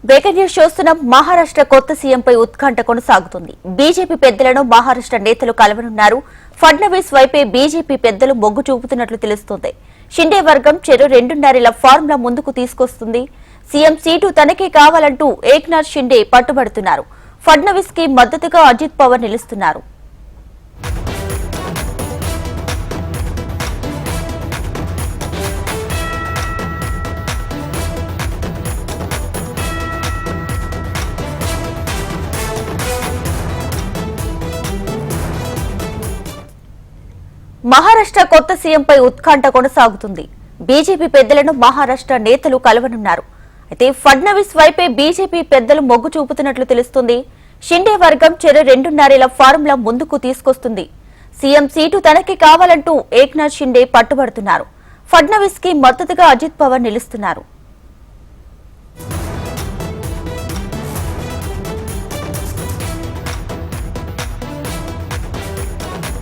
Breaking news చూస్తున్నాం. మహారాష్ట్ర కొత్త సీఎంపై ఉత్కంఠ కొనసాగుతుంది. బీజేపీ పెద్దలను మహారాష్ట్ర నేతలు కలవనున్నారు. ఫడ్నవీస్ వైపే బీజేపీ పెద్దలు మొగ్గు చూపుతున్నట్లు తెలుస్తోంది. షిండే వర్గం చెరో 2.5 ఫార్ములా ముందుకు తీసుకొస్తుంది. సీఎం సీటు తనకే కావాలంటూ ఏక్నాథ్ షిండే పట్టుబడుతున్నారు. ఫడ్నవీస్ కి మద్దతుగా అజిత్ పవార్ నిలుస్తున్నారు. మహారాష్ట్ర కొత్త సీఎంపై ఉత్కంఠ కొనసాగుతుంది. బీజేపీ పెద్దలను మహారాష్ట్ర నేతలు కలవనున్నారు. అయితే ఫడ్నవీస్ వైపే బీజేపీ పెద్దలు మొగ్గు చూపుతున్నట్లు తెలుస్తుంది. షిండే వర్గం చెరో 2.5 ఫార్ములా ముందుకు తీసుకొస్తుంది. సీఎం సీటు తనకి కావాలంటూ ఏక్నాథ్ షిండే పట్టుబడుతున్నారు. ఫడ్నవీస్ కి మద్దతుగా అజిత్ పవార్ నిలుస్తున్నారు.